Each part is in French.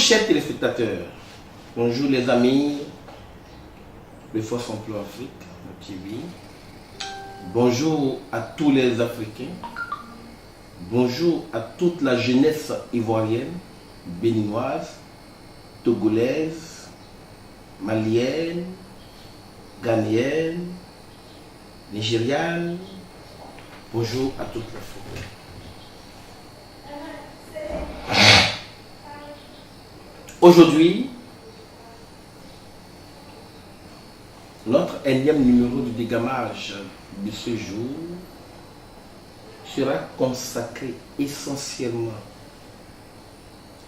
chers téléspectateurs, bonjour les amis de Force Emploi Afrique, le TV. Bonjour à tous les Africains. Bonjour à toute la jeunesse ivoirienne, béninoise, togolaise, malienne, ghanéenne, nigériane. Bonjour à toute l'Afrique. Aujourd'hui, notre énième numéro de dégamage de ce jour sera consacré essentiellement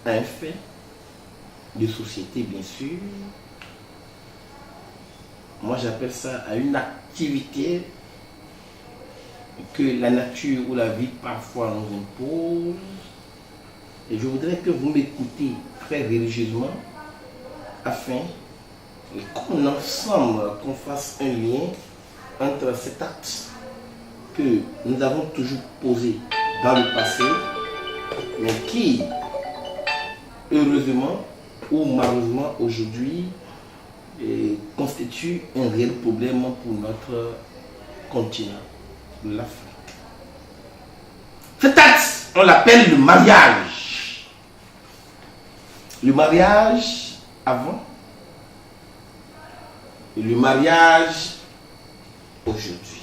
à un fait de société, bien sûr. Moi, j'appelle ça à une activité que la nature ou la vie parfois nous impose. Et je voudrais que vous m'écoutez très religieusement afin qu'on ensemble qu'on fasse un lien entre cet acte que nous avons toujours posé dans le passé, mais qui, heureusement ou malheureusement aujourd'hui, constitue un réel problème pour notre continent, l'Afrique. Cet acte, on l'appelle le mariage. Le mariage avant et le mariage aujourd'hui.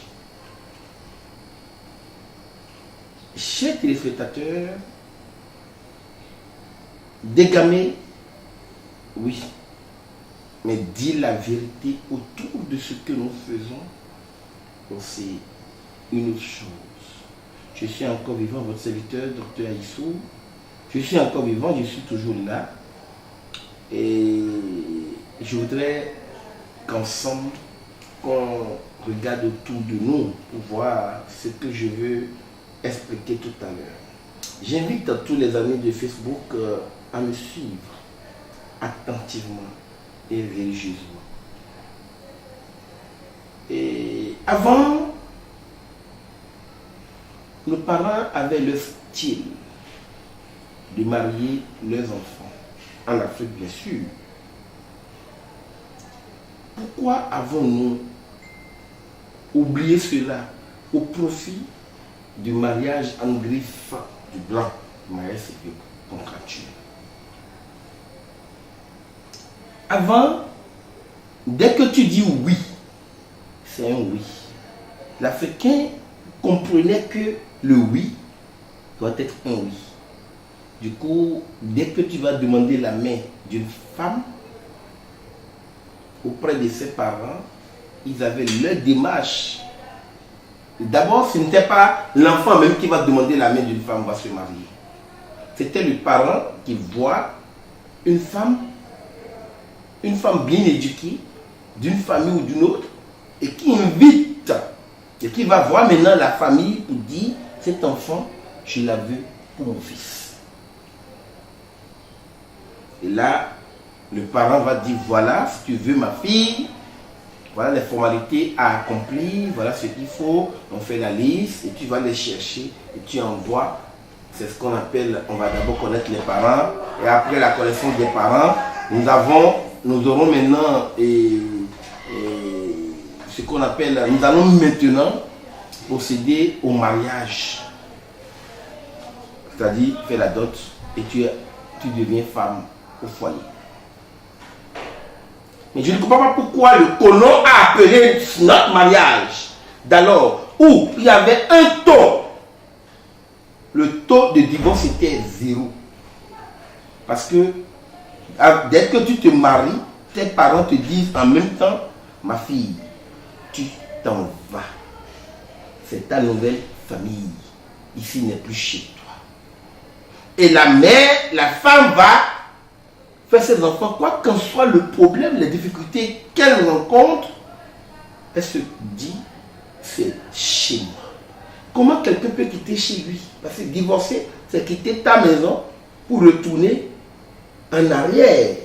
Chers téléspectateurs, dégamer, oui, mais dire la vérité autour de ce que nous faisons, c'est une autre chose. Je suis encore vivant, votre serviteur, Dr Aïssou. Je suis encore vivant, je suis toujours là. Et je voudrais qu'ensemble, qu'on regarde autour de nous pour voir ce que je veux expliquer tout à l'heure. J'invite tous les amis de Facebook à me suivre attentivement et religieusement. Et avant, nos parents avaient le style de marier leurs enfants. En Afrique, bien sûr. Pourquoi avons-nous oublié cela au profit du mariage en griffe du blanc, du mariage contractuel? Avant, dès que tu dis oui, c'est un oui. L'Africain comprenait que le oui doit être un oui. Du coup, dès que tu vas demander la main d'une femme auprès de ses parents, ils avaient leur démarche. D'abord, ce n'était pas l'enfant même qui va demander la main d'une femme, va se marier. C'était le parent qui voit une femme bien éduquée, d'une famille ou d'une autre, et qui invite, et qui va voir maintenant la famille pour dire, cet enfant, je la veux pour mon fils. Et là, le parent va dire, voilà, si tu veux ma fille, voilà les formalités à accomplir, voilà ce qu'il faut, on fait la liste, et tu vas les chercher, et tu envoies. C'est ce qu'on appelle, on va d'abord connaître les parents, et après la connaissance des parents, nous aurons maintenant ce qu'on appelle, nous allons maintenant procéder au mariage. C'est-à-dire faire la dot, et tu deviens femme au foyer. Mais je ne comprends pas pourquoi le colon a appelé notre mariage d'alors où il y avait un taux. Le taux de divorce était 0. Parce que dès que tu te maries, tes parents te disent en même temps, ma fille, tu t'en vas. C'est ta nouvelle famille. Ici n'est plus chez toi. Et la mère, la femme va faire ses enfants, quoi qu'en soit le problème, les difficultés qu'elle rencontre, elle se dit, c'est chez moi. Comment quelqu'un peut quitter chez lui? Parce que divorcer, c'est quitter ta maison pour retourner en arrière.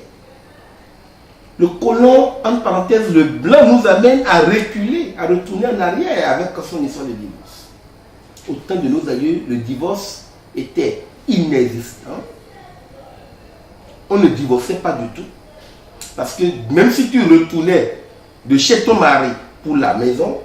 Le colon, entre parenthèses, le blanc nous amène à reculer, à retourner en arrière avec son histoire de divorce. Au temps de nos aïeux, le divorce était inexistant. on ne divorçait pas du tout. Parce que même si tu retournais de chez ton mari pour la maison,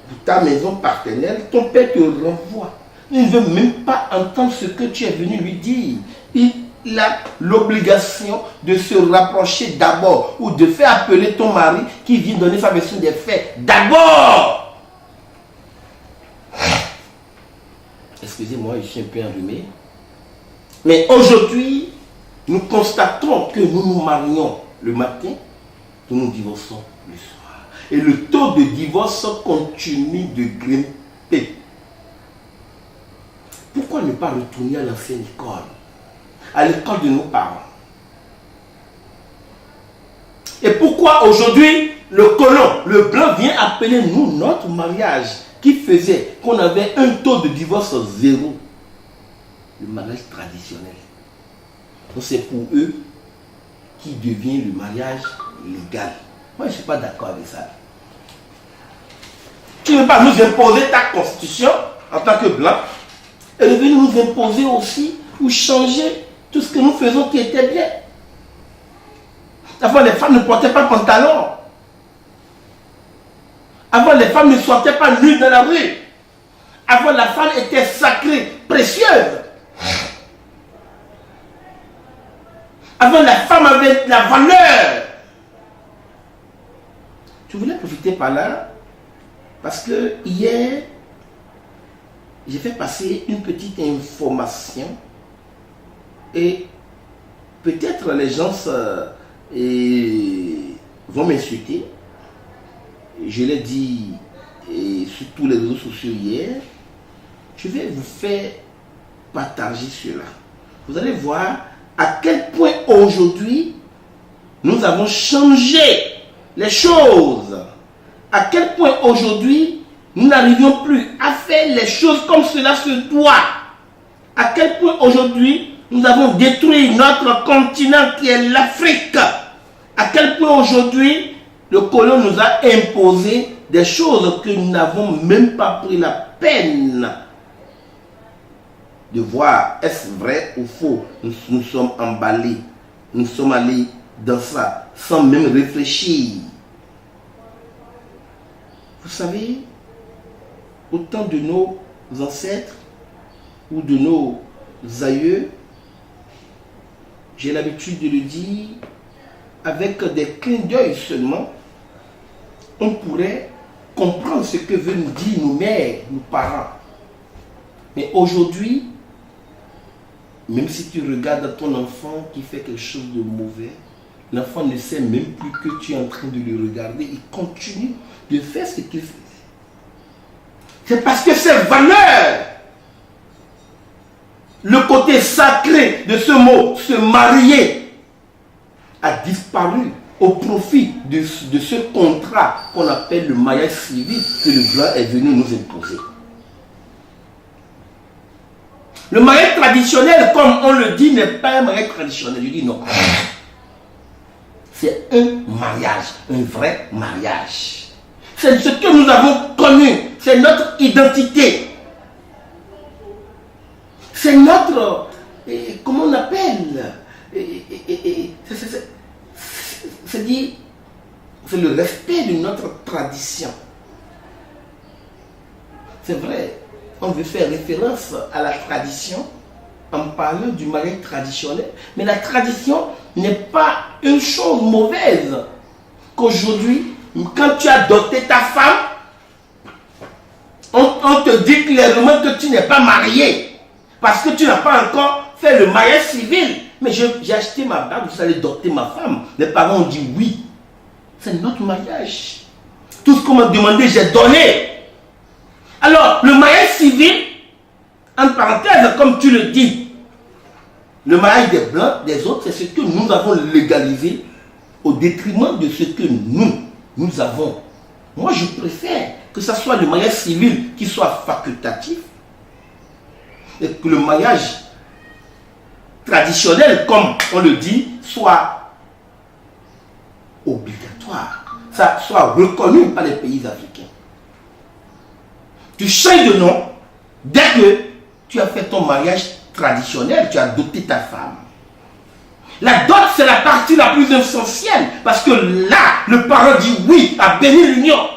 pour ta maison partenaire, ton père te renvoie. Il ne veut même pas entendre ce que tu es venu lui dire. Il a l'obligation de se rapprocher d'abord ou de faire appeler ton mari qui vient donner sa version des faits. D'abord! Excusez-moi, je suis un peu enrhumé. Mais aujourd'hui, nous constatons que nous nous marions le matin, que nous divorçons le soir. Et le taux de divorce continue de grimper. Pourquoi ne pas retourner à l'ancienne école? À l'école de nos parents. Et pourquoi aujourd'hui, le colon, le blanc vient appeler nous notre mariage qui faisait qu'on avait un taux de divorce zéro? Le mariage traditionnel. Donc c'est pour eux qui devient le mariage légal. Moi, je ne suis pas d'accord avec ça. Tu ne veux pas nous imposer ta constitution en tant que blanc et de venir nous imposer aussi ou changer tout ce que nous faisons qui était bien. Avant, les femmes ne portaient pas de pantalon. Avant, les femmes ne sortaient pas nues dans la rue. Avant, la femme était sacrée, précieuse. Avant, la femme avait de la valeur. Je voulais profiter par là parce que hier, j'ai fait passer une petite information et peut-être les gens vont m'insulter. Je l'ai dit sur tous les réseaux sociaux hier. Je vais vous faire partager cela. Vous allez voir à quel point aujourd'hui nous avons changé les choses. À quel point aujourd'hui nous n'arrivions plus à faire les choses comme cela se doit. À quel point aujourd'hui nous avons détruit notre continent qui est l'Afrique. À quel point aujourd'hui le colon nous a imposé des choses que nous n'avons même pas pris la peine de voir est-ce vrai ou faux. Nous sommes emballés, nous sommes allés dans ça sans même réfléchir. Vous savez, au temps de nos ancêtres ou de nos aïeux, j'ai l'habitude de le dire, avec des clins d'œil seulement, on pourrait comprendre ce que veulent nous dire nos mères, nos parents. Mais aujourd'hui, même si tu regardes ton enfant qui fait quelque chose de mauvais, l'enfant ne sait même plus que tu es en train de le regarder. Il continue de faire ce qu'il fait. C'est parce que ces valeurs, le côté sacré de ce mot, se marier, a disparu au profit de ce contrat qu'on appelle le mariage civil que le blanc est venu nous imposer. Le mariage traditionnel, comme on le dit, n'est pas un mariage traditionnel. Je dis non. C'est un mariage, un vrai mariage. C'est ce que nous avons connu. C'est notre identité. C'est notre... comment on appelle? C'est-à-dire, c'est le respect de notre tradition. C'est vrai, on veut faire référence à la tradition en parlant du mariage traditionnel. Mais la tradition n'est pas une chose mauvaise. Qu'aujourd'hui, quand tu as doté ta femme, on te dit clairement que tu n'es pas marié. Parce que tu n'as pas encore fait le mariage civil. Mais j'ai acheté ma bague, vous allez doter ma femme. Les parents ont dit oui. C'est notre mariage. Tout ce qu'on m'a demandé, j'ai donné. Alors, le mariage civil, en parenthèse, comme tu le dis, le mariage des blancs, des autres, c'est ce que nous avons légalisé au détriment de ce que nous avons. Moi, je préfère que ce soit le mariage civil qui soit facultatif et que le mariage traditionnel, comme on le dit, soit obligatoire, ça soit reconnu par les pays africains. Tu changes de nom dès que tu as fait ton mariage traditionnel, tu as doté ta femme. La dot, c'est la partie la plus essentielle. Parce que là, le parent dit oui à bénir l'union.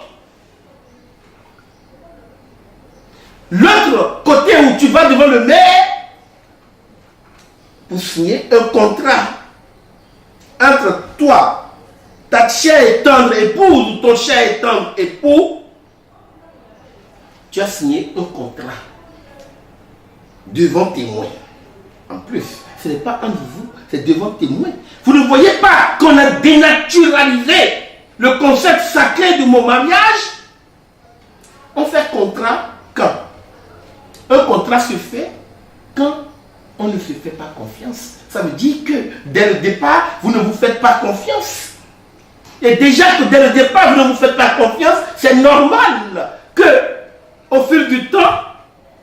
L'autre côté où tu vas devant le maire pour signer un contrat entre toi, ta chère et tendre épouse ou ton cher et tendre époux, tu as signé un contrat devant témoin. En plus, ce n'est pas un de vous, c'est devant témoin. Vous ne voyez pas qu'on a dénaturalisé le concept sacré de mon mariage? On fait contrat quand? Un contrat se fait quand on ne se fait pas confiance. Ça veut dire que dès le départ, vous ne vous faites pas confiance. Et déjà que dès le départ, vous ne vous faites pas confiance, c'est normal que au fil du temps,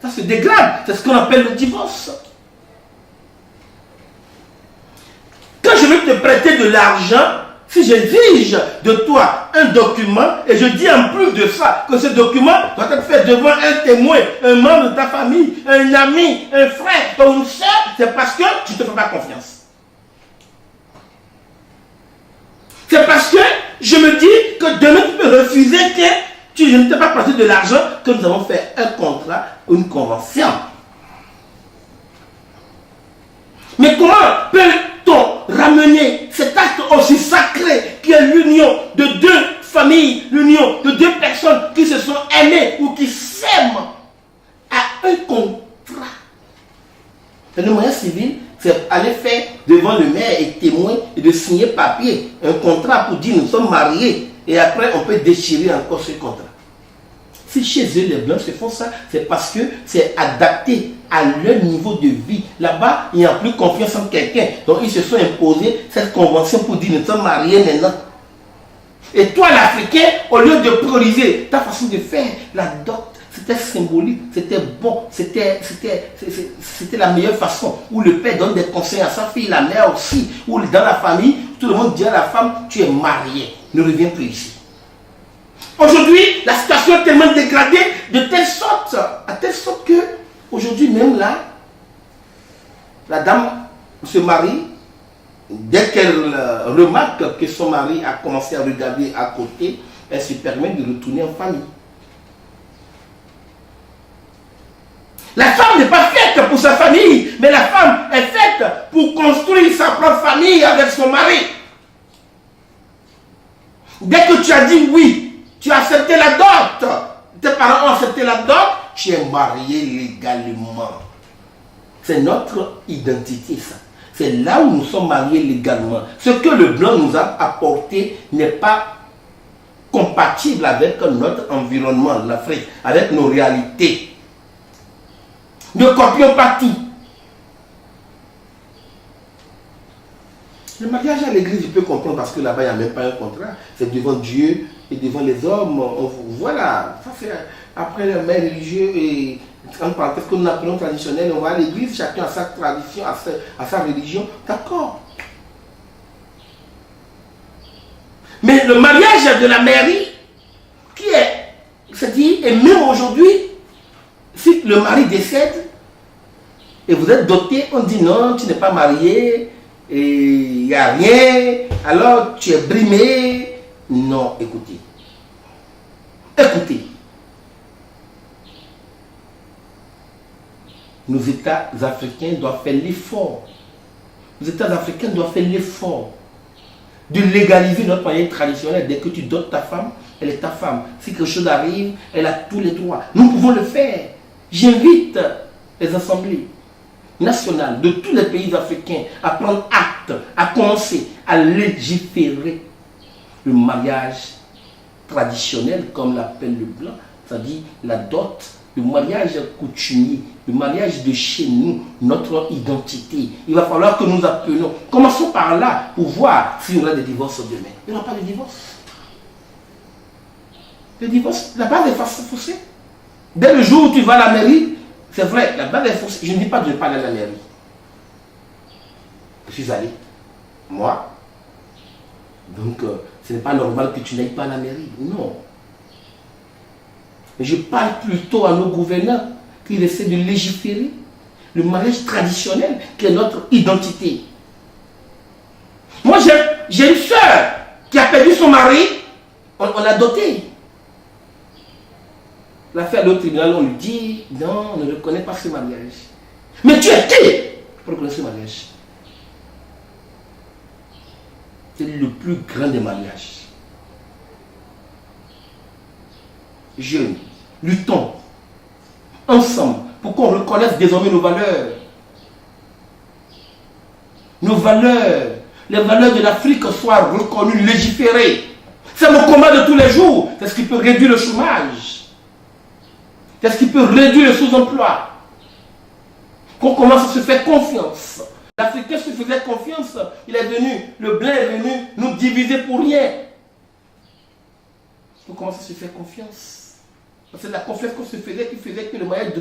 ça se dégrade. C'est ce qu'on appelle le divorce. Quand je vais te prêter de l'argent, si j'exige de toi un document, et je dis en plus de ça, que ce document doit être fait devant un témoin, un membre de ta famille, un ami, un frère, ou une soeur, c'est parce que tu ne te fais pas confiance. C'est parce que je me dis que demain tu peux refuser que je ne t'ai pas prêté de l'argent, que nous avons fait un contrat ou une convention. Mais comment peut-on ramener cet acte aussi sacré qui est l'union de deux familles, l'union de deux personnes qui se sont aimées ou qui s'aiment à un contrat? Le moyen civil, c'est aller faire devant le maire et témoin et de signer papier, un contrat pour dire nous sommes mariés et après on peut déchirer encore ce contrat. Si chez eux les blancs se font ça, c'est parce que c'est adapté à leur niveau de vie. Là-bas, il n'y a plus confiance en quelqu'un. Donc ils se sont imposés cette convention pour dire nous sommes mariés maintenant. Et toi l'Africain, au lieu de prioriser ta façon de faire, la dot, c'était symbolique, c'était bon, c'était la meilleure façon. Où le père donne des conseils à sa fille, la mère aussi. Où dans la famille, tout le monde dit à la femme, tu es mariée, ne reviens plus ici. Aujourd'hui, la situation est tellement dégradée de telle sorte, à telle sorte que, aujourd'hui même là, la dame se marie, dès qu'elle remarque que son mari a commencé à regarder à côté, elle se permet de retourner en famille. La femme n'est pas faite pour sa famille, mais la femme est faite pour construire sa propre famille avec son mari. Dès que tu as dit oui, tu as accepté la dot, tes parents ont accepté la dot, tu es marié légalement. C'est notre identité, ça. C'est là où nous sommes mariés légalement. Ce que le blanc nous a apporté n'est pas compatible avec notre environnement, l'Afrique, avec nos réalités. Ne copions pas tout. Le mariage à l'église, je peux comprendre parce que là-bas, il n'y a même pas un contrat. C'est devant Dieu et devant les hommes. Voilà. Ça, c'est après le maire religieux et en parenthèse que nous appelons traditionnel. On va à l'église, chacun a sa tradition, a sa religion. D'accord. Mais le mariage de la mairie, qui est, c'est-à-dire, et même aujourd'hui, si le mari décède et vous êtes doté, on dit non, tu n'es pas marié, et il n'y a rien, alors tu es brimé. Non, écoutez. Écoutez. Nos États africains doivent faire l'effort. Les États africains doivent faire l'effort de légaliser notre mariage traditionnel. Dès que tu dotes ta femme, elle est ta femme. Si quelque chose arrive, elle a tous les droits. Nous pouvons le faire. J'invite les assemblées nationales de tous les pays africains à prendre acte, à commencer à légiférer le mariage traditionnel, comme l'appelle le blanc, c'est-à-dire la dot, le mariage coutumier, le mariage de chez nous, notre identité. Il va falloir que nous appelions. Commençons par là pour voir s'il y aura des divorces demain. Il n'y aura pas de divorce. Le divorce, la base est faussée. Dès le jour où tu vas à la mairie, c'est vrai, la base est faussée. Je ne dis pas que je ne vais pas aller à la mairie. Je suis allé. Moi. Donc, ce n'est pas normal que tu n'ailles pas à la mairie. Non. Mais je parle plutôt à nos gouvernants qui essaient de légiférer le mariage traditionnel qui est notre identité. j'ai une soeur qui a perdu son mari, on l'a dotée. L'affaire au tribunal, on lui dit, non, on ne reconnaît pas ce mariage. Mais tu es qui pour reconnaître ce mariage? C'est le plus grand des mariages. Jeunes, luttons ensemble pour qu'on reconnaisse désormais nos valeurs. Nos valeurs, les valeurs de l'Afrique soient reconnues, légiférées. C'est mon combat de tous les jours. C'est ce qui peut réduire le chômage. C'est ce qui peut réduire le sous-emploi. Qu'on commence à se faire confiance. L'Africain se faisait confiance. Il est venu, le blanc est venu nous diviser pour rien. On commence à se faire confiance. C'est la confiance qu'on se faisait qui faisait que le mariage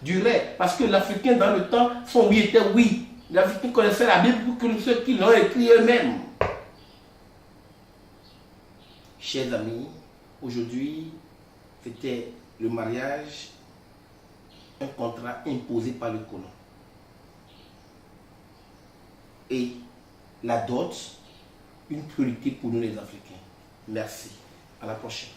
durait. Parce que l'Africain, dans le temps, son oui était oui. L'Africain connaissait la Bible pour que ceux qui l'ont écrit eux-mêmes. Chers amis, aujourd'hui, c'était le mariage, un contrat imposé par le colon. Et la dot, une priorité pour nous les Africains. Merci. À la prochaine.